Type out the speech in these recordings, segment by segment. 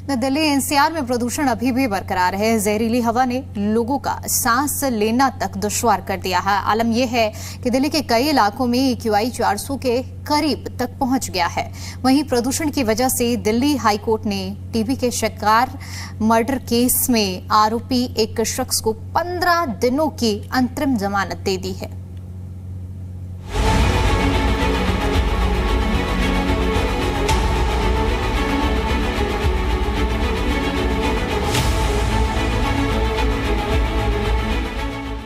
Delhi NCR में प्रदूषण अभी भी बरकरार है। जहरीली हवा ने लोगों का सांस लेना तक दुश्वार कर दिया है। आलम यह है कि दिल्ली के कई इलाकों में AQI 400 के करीब तक पहुंच गया है। वहीं प्रदूषण की वजह से दिल्ली हाईकोर्ट ने टीबी के शिकार मर्डर केस में आरोपी एक शख्स को 15 दिनों की अंतरिम जमानत दे दी है।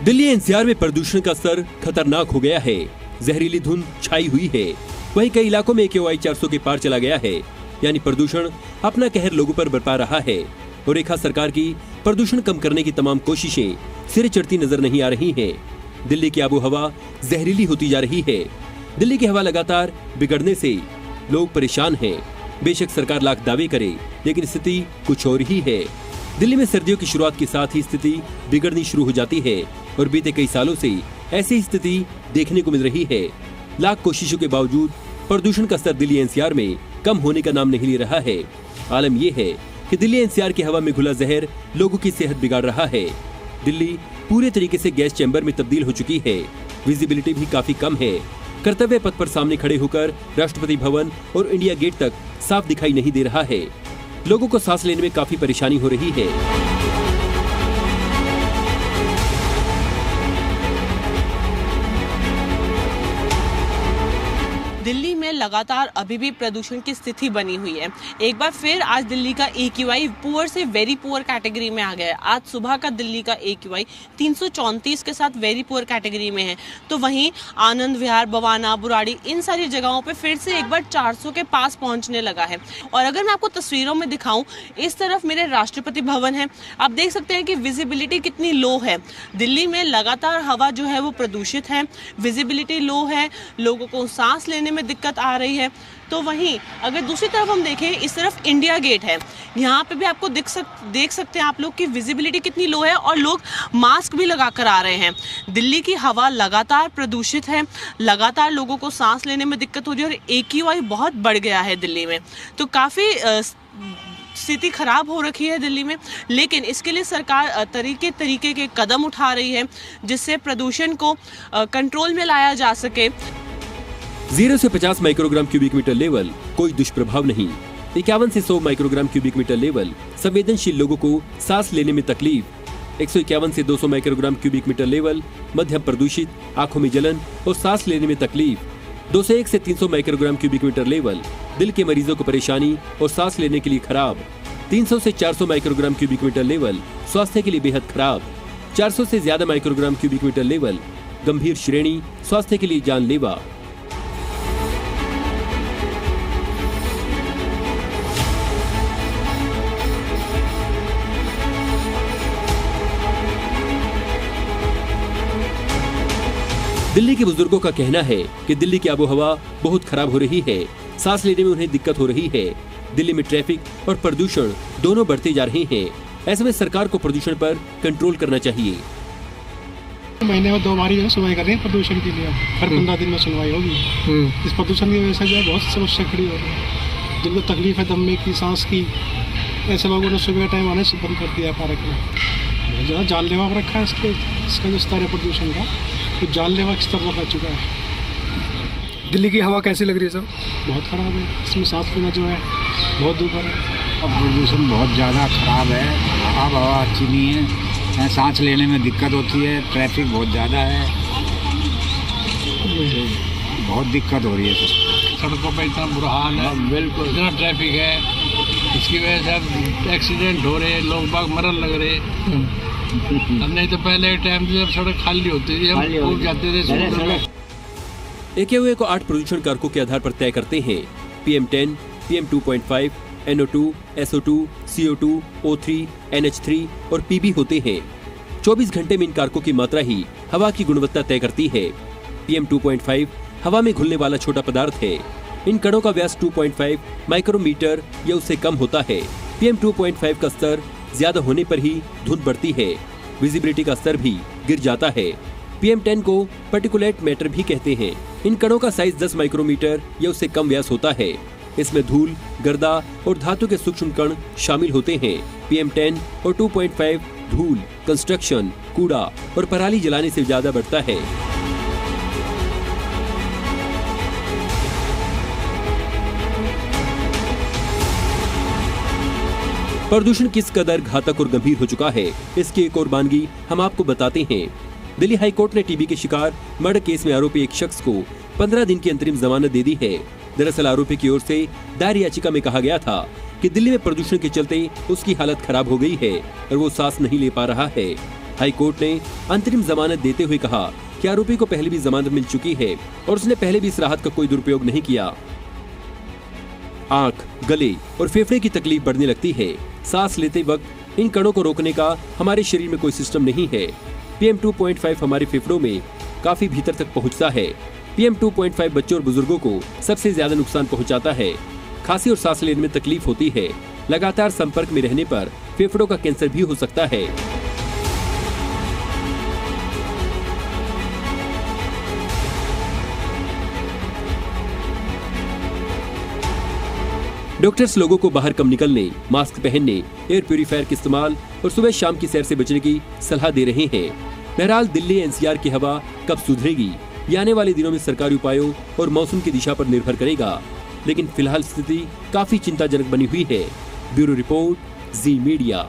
दिल्ली एनसीआर में प्रदूषण का स्तर खतरनाक हो गया है। जहरीली धुंध छाई हुई है। वहीं कई इलाकों में AQI 400 के पार चला गया है, यानी प्रदूषण अपना कहर लोगों पर बरपा रहा है। और रेखा सरकार की प्रदूषण कम करने की तमाम कोशिशें सिरे चढ़ती नजर नहीं आ रही हैं। दिल्ली की आबोहवा जहरीली होती जा रही है। दिल्ली की हवा लगातार बिगड़ने से लोग परेशान हैं। बेशक सरकार लाख दावे करे, लेकिन स्थिति कुछ और ही है। दिल्ली में सर्दियों की शुरुआत के साथ ही स्थिति बिगड़नी शुरू हो जाती है और बीते कई सालों से ऐसी स्थिति देखने को मिल रही है। लाख कोशिशों के बावजूद प्रदूषण का स्तर दिल्ली एनसीआर में कम होने का नाम नहीं ले रहा है। आलम यह है कि दिल्ली एनसीआर की हवा में घुला जहर लोगों की सेहत बिगाड़ रहा है। दिल्ली पूरे तरीके से गैस चैम्बर में तब्दील हो चुकी है। विजिबिलिटी भी काफी कम है। कर्तव्य पथ पर सामने खड़े होकर राष्ट्रपति भवन और इंडिया गेट तक साफ दिखाई नहीं दे रहा है। लोगों को सांस लेने में काफी परेशानी हो रही है। दिल्ली में लगातार अभी भी प्रदूषण की स्थिति बनी हुई है। एक बार फिर आज दिल्ली का AQI पुअर से वेरी पुअर कैटेगरी में आ गया है। आज सुबह का दिल्ली का AQI 334 के साथ वेरी पुअर कैटेगरी में है। तो वहीं आनंद विहार, बवाना, बुराड़ी, इन सारी जगहों पे फिर से एक बार 400 के पास पहुंचने लगा है। और अगर मैं आपको तस्वीरों में दिखाऊं, इस तरफ मेरे राष्ट्रपति भवन है। आप देख सकते हैं कि विजिबिलिटी कितनी लो है। दिल्ली में लगातार हवा जो है वो प्रदूषित है, विजिबिलिटी लो है, लोगों को सांस लेने में दिक्कत आ रही है। तो वहीं अगर दूसरी तरफ हम देखें, इस तरफ इंडिया गेट है। यहाँ पे भी आपको देख सकते हैं आप लोग की विजिबिलिटी कितनी लो है और लोग मास्क भी लगा कर आ रहे हैं। दिल्ली की हवा लगातार प्रदूषित है, लगातार लोगों को सांस लेने में दिक्कत हो रही है और AQI बहुत बढ़ गया है दिल्ली में। तो काफ़ी स्थिति खराब हो रखी है दिल्ली में। लेकिन इसके लिए सरकार तरीके के कदम उठा रही है, जिससे प्रदूषण को कंट्रोल में लाया जा सके। 0 से 50 माइक्रोग्राम क्यूबिक मीटर लेवल कोई दुष्प्रभाव नहीं। 51 से 100 माइक्रोग्राम क्यूबिक मीटर लेवल संवेदनशील लोगों को सांस लेने में तकलीफ। 151 से 200 माइक्रोग्राम क्यूबिक मीटर लेवल मध्यम प्रदूषित, आंखों में जलन और सांस लेने में तकलीफ। 201 से 300 माइक्रोग्राम क्यूबिक मीटर लेवल दिल के मरीजों को परेशानी और सांस लेने के लिए खराब। 300 से 400 माइक्रोग्राम क्यूबिक मीटर लेवल स्वास्थ्य के लिए बेहद खराब। 400 से ज्यादा माइक्रोग्राम क्यूबिक मीटर लेवल गंभीर श्रेणी, स्वास्थ्य के लिए जानलेवा। दिल्ली के बुजुर्गों का कहना है कि दिल्ली की आबोहवा बहुत खराब हो रही है। सांस लेने में उन्हें दिक्कत हो रही है। दिल्ली में ट्रैफिक और प्रदूषण दोनों बढ़ते जा रहे हैं। ऐसे में सरकार को प्रदूषण पर कंट्रोल करना चाहिए। महीने में 2 बार सुनवाई कर रहे हैं प्रदूषण के लिए। हर 15 दिन में सुनवाई होगी। इस प्रदूषण की वजह से जो है बहुत समस्या खड़ी हो रही है। जिनको तकलीफ है दम की, सांस की, ऐसे लोगों ने सुबह टाइम आने से बंद कर दिया पार्क में। बहुत ज़्यादा जानलेवा रखा है इसका जो स्तर है प्रदूषण का, तो जानलेवा स्तर रखा चुका है। दिल्ली की हवा कैसी लग रही है सर? बहुत ख़राब है। इसमें सांस लेना जो है बहुत ऊपर है। अब प्रदूषण बहुत ज़्यादा ख़राब है। अब हवा अच्छी नहीं है, सांस लेने में दिक्कत होती है। ट्रैफिक बहुत ज़्यादा है, बहुत दिक्कत हो रही है सड़कों पर इतना बुरा हाल है। बिल्कुल, इतना ट्रैफिक है, इसकी वजह से एक्सीडेंट हो रहे, लोग बाग मरन लग रहे। नहीं तो पहले टाइम जब सड़क खाली होती थी, हम घूम जाते थे। AQI को 8 प्रदूषण कारकों के आधार पर तय करते हैं। PM10, PM2.5, NO2, SO2, CO2, O3, NH3 और PB होते हैं। 24 घंटे में इन कारकों की मात्रा ही हवा की गुणवत्ता तय करती है। PM2.5 हवा में घुलने वाला छोटा पदार्थ है। इन कणों का व्यास 2.5 माइक्रोमीटर या उससे कम होता है। PM2.5 का स्तर ज्यादा होने पर ही धुंध बढ़ती है। विजिबिलिटी का स्तर भी गिर जाता है। PM10 को पार्टिकुलेट मैटर भी कहते हैं। इन कणों का साइज 10 माइक्रोमीटर या उससे कम व्यास होता है। इसमें धूल, गर्दा और धातु के सूक्ष्म कण शामिल होते हैं। PM10 और 2.5 धूल, कंस्ट्रक्शन, कूड़ा और पराली जलाने से ज्यादा बढ़ता है। प्रदूषण किस कदर घातक और गंभीर हो चुका है, इसकी एक और वानगी हम आपको बताते हैं। दिल्ली हाई कोर्ट ने टीबी के शिकार मर्डर केस में आरोपी एक शख्स को 15 दिन की अंतरिम जमानत दे दी है। दरअसल आरोपी की ओर से दायर याचिका में कहा गया था कि दिल्ली में प्रदूषण के चलते उसकी हालत खराब हो गई है और वो सांस नहीं ले पा रहा है। हाई कोर्ट ने अंतरिम जमानत देते हुए कहा कि आरोपी को पहले भी जमानत मिल चुकी है और उसने पहले भी इस राहत का कोई दुरुपयोग नहीं किया। आंख, गले और फेफड़े की तकलीफ बढ़ने लगती है। सांस लेते वक्त इन कणों को रोकने का हमारे शरीर में कोई सिस्टम नहीं है। PM2.5 हमारे फेफड़ों में काफी भीतर तक पहुंचता है। PM2.5 बच्चों और बुजुर्गों को सबसे ज्यादा नुकसान पहुंचाता है। खांसी और सांस लेने में तकलीफ होती है। लगातार संपर्क में रहने पर फेफड़ों का कैंसर भी हो सकता है। डॉक्टर्स लोगों को बाहर कम निकलने, मास्क पहनने, एयर प्यूरिफायर के इस्तेमाल और सुबह शाम की सैर से बचने की सलाह दे रहे हैं। बहरहाल दिल्ली NCR की हवा कब सुधरेगी, ये आने वाले दिनों में सरकारी उपायों और मौसम की दिशा पर निर्भर करेगा। लेकिन फिलहाल स्थिति काफी चिंताजनक बनी हुई है। ब्यूरो रिपोर्ट, जी मीडिया।